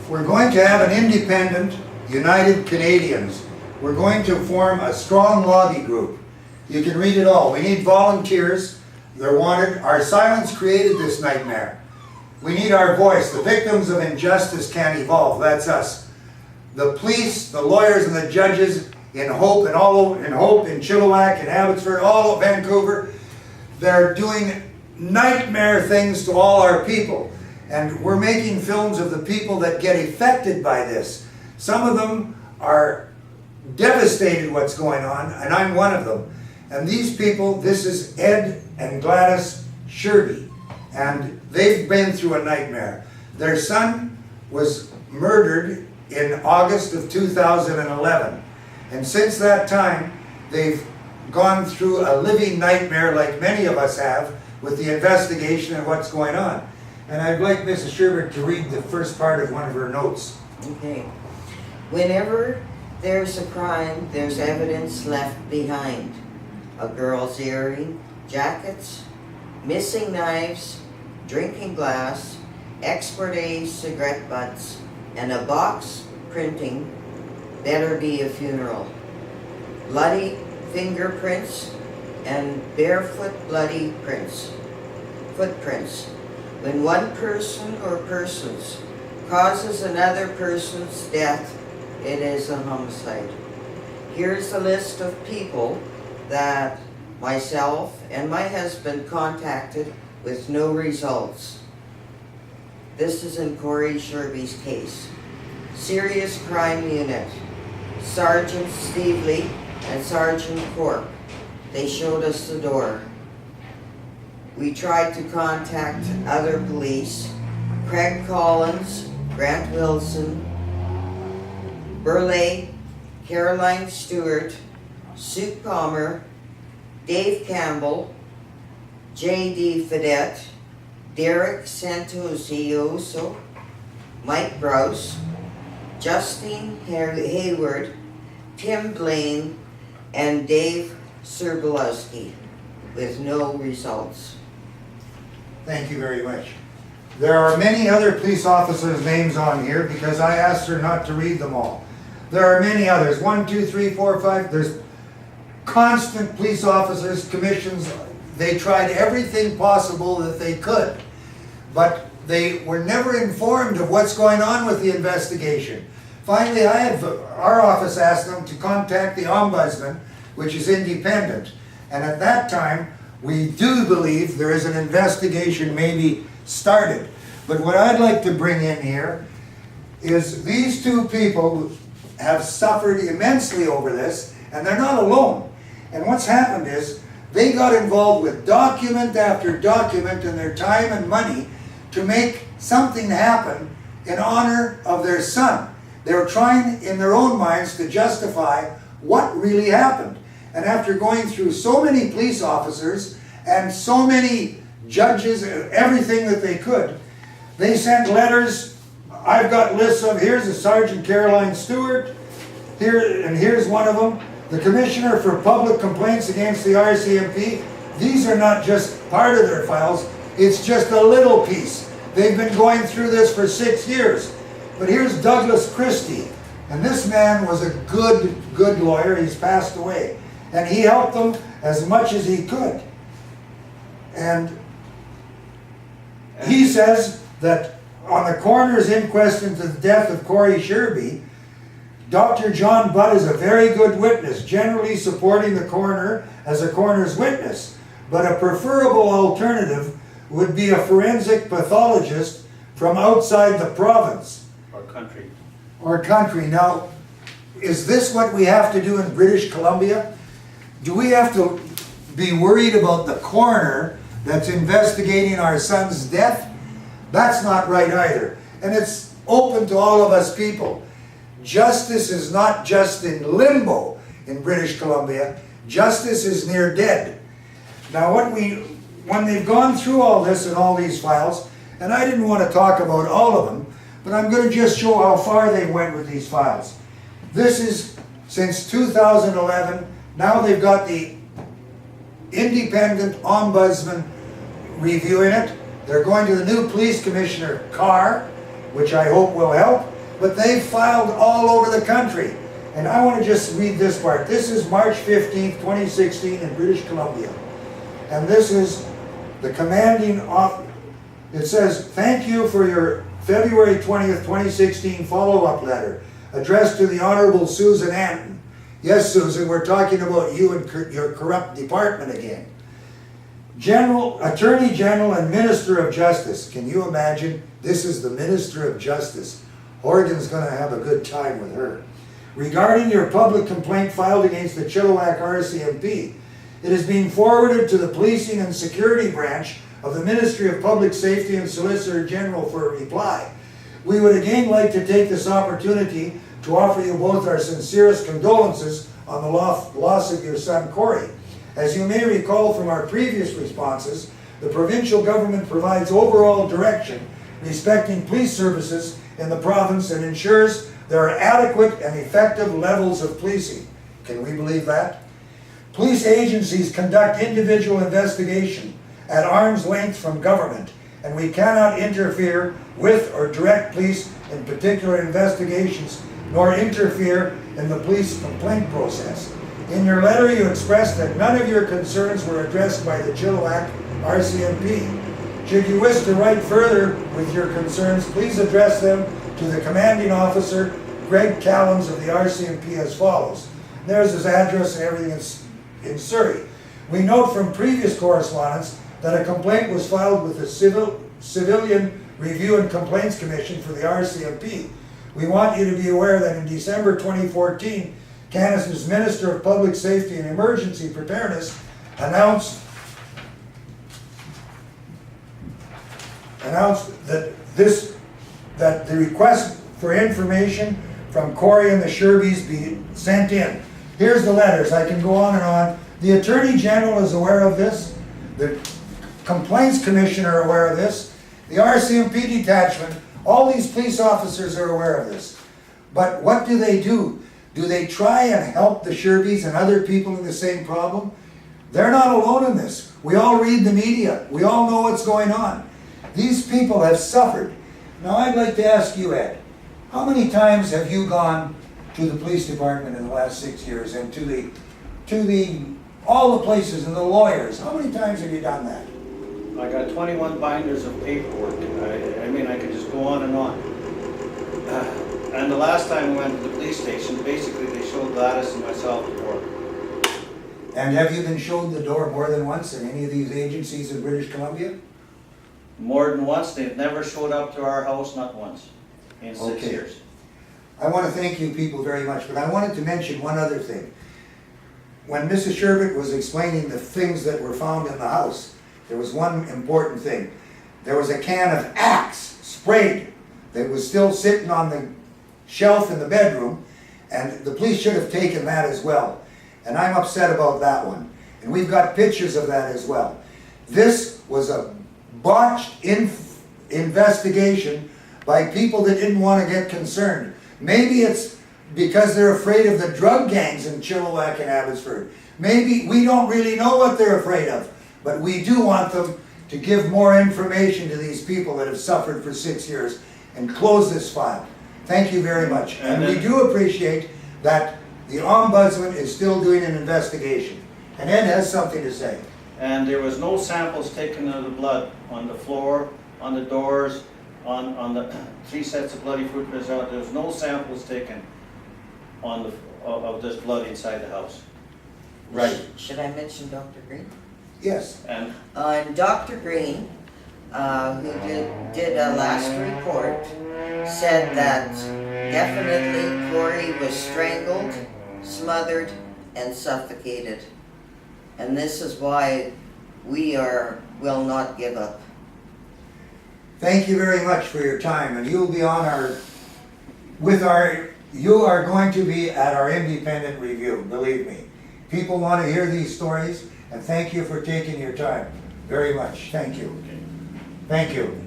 We're going to have an independent, united Canadians. We're going to form a strong lobby group. You can read it all. We need volunteers. They're wanted. Our silence created this nightmare. We need our voice. The victims of injustice can't evolve. That's us. The police, the lawyers, and the judges in Hope and in Chilliwack and Abbotsford, all of Vancouver, they're doing nightmare things to all our people. And we're making films of the people that get affected by this. Some of them are devastated what's going on, and I'm one of them. And these people, this is Ed and Gladys Sherby, and they've been through a nightmare. Their son was murdered in August of 2011. And since that time, they've gone through a living nightmare like many of us have with the investigation and what's going on. And I'd like Mrs. Sherbert to read the first part of one of her notes. Okay. Whenever there's a crime, there's evidence left behind. A girl's earring, jackets, missing knives, drinking glass, export A cigarette butts, and a box printing better be a funeral. Bloody fingerprints and barefoot bloody footprints. When one person or persons causes another person's death, it is a homicide. Here's a list of people that myself and my husband contacted with no results. This is in Corey Sherby's case. Serious Crime Unit, Sergeant Stevely and Sergeant Corp. They showed us the door. We tried to contact other police, Craig Collins, Grant Wilson, Burleigh, Caroline Stewart, Sue Palmer, Dave Campbell, J.D. Fedette, Derek Santosio, Mike Browse, Justine Hayward, Tim Blaine, and Dave Serbolowski, with no results. Thank you very much. There are many other police officers' names on here because I asked her not to read them all. There are many others. 1, 2, 3, 4, 5. There's constant police officers, commissions. They tried everything possible that they could, but they were never informed of what's going on with the investigation. Finally, our office asked them to contact the Ombudsman, which is independent. And at that time, we do believe there is an investigation maybe started. But what I'd like to bring in here is these two people have suffered immensely over this, and they're not alone. And what's happened is they got involved with document after document and their time and money to make something happen in honor of their son. They were trying in their own minds to justify what really happened. And after going through so many police officers and so many judges, everything that they could, they sent letters. I've got lists of, here's a Sergeant Caroline Stewart, here's one of them, the Commissioner for Public Complaints against the RCMP. These are not just part of their files, it's just a little piece. They've been going through this for 6 years. But here's Douglas Christie, and this man was a good lawyer. He's passed away. And he helped them as much as he could. And he says that on the coroner's inquest into the death of Corey Sherby, Dr. John Budd is a very good witness, generally supporting the coroner as a coroner's witness. But a preferable alternative would be a forensic pathologist from outside the province. Or country. Now, is this what we have to do in British Columbia? Do we have to be worried about the coroner that's investigating our son's death? That's not right either. And it's open to all of us people. Justice is not just in limbo in British Columbia. Justice is near dead. Now, when they've gone through all this and all these files, and I didn't want to talk about all of them, but I'm going to just show how far they went with these files. This is since 2011. Now they've got the independent ombudsman reviewing it. They're going to the new police commissioner, Carr, which I hope will help. but they've filed all over the country. And I want to just read this part. This is March 15th, 2016 in British Columbia. And this is the commanding officer. It says, thank you for your February 20th, 2016 follow-up letter addressed to the Honorable Susan Anton. Yes, Susan, we're talking about you and your corrupt department again. Attorney General and Minister of Justice. Can you imagine? This is the Minister of Justice. Oregon's going to have a good time with her. Regarding your public complaint filed against the Chilliwack RCMP, it is being forwarded to the Policing and Security Branch of the Ministry of Public Safety and Solicitor General for a reply. We would again like to take this opportunity to offer you both our sincerest condolences on the loss of your son, Corey. As you may recall from our previous responses, the provincial government provides overall direction respecting police services in the province and ensures there are adequate and effective levels of policing. Can we believe that? Police agencies conduct individual investigation at arm's length from government, and we cannot interfere with or direct police in particular investigations, nor interfere in the police complaint process. In your letter, you expressed that none of your concerns were addressed by the Chilliwack RCMP. Should you wish to write further with your concerns, please address them to the commanding officer, Greg Callums of the RCMP, as follows. There's his address and everything in Surrey. We note from previous correspondence that a complaint was filed with the Civilian Review and Complaints Commission for the RCMP. We want you to be aware that in December 2014, Canada's Minister of Public Safety and Emergency Preparedness announced that the request for information from Corey and the Sherbys be sent in. Here's the letters. I can go on and on. The Attorney General is aware of this. The Complaints Commissioner are aware of this. The RCMP detachment, all these police officers are aware of this. But what do? Do they try and help the Sherbys and other people in the same problem? They're not alone in this. We all read the media. We all know what's going on. These people have suffered. Now I'd like to ask you, Ed, how many times have you gone to the police department in the last 6 years and to all the places and the lawyers? How many times have you done that? I got 21 binders of paperwork. I mean, I could just go on and on. And the last time we went to the police station, basically they showed Gladys and myself the door. And have you been shown the door more than once in any of these agencies in British Columbia? More than once. They've never showed up to our house, not once, in 6 years. I want to thank you people very much, but I wanted to mention one other thing. When Mrs. Sherbert was explaining the things that were found in the house, there was one important thing. There was a can of Axe sprayed that was still sitting on the shelf in the bedroom, and the police should have taken that as well. And I'm upset about that one. And we've got pictures of that as well. This was a botched investigation by people that didn't want to get concerned. Maybe it's because they're afraid of the drug gangs in Chilliwack and Abbotsford. Maybe we don't really know what they're afraid of, but we do want them to give more information to these people that have suffered for 6 years and close this file. Thank you very much. And we do appreciate that the Ombudsman is still doing an investigation. And Ed has something to say. And there was no samples taken of the blood on the floor, on the doors, on the 3 sets of bloody footprints out. There was no samples taken on of this blood inside the house. Right. Should I mention Dr. Green? Yes. And Dr. Green, who did a last report, said that definitely Corey was strangled, smothered, and suffocated. And this is why we will not give up. Thank you very much for your time, and you'll be on you are going to be at our independent review, believe me. People want to hear these stories, and thank you for taking your time very much. Thank you. Thank you.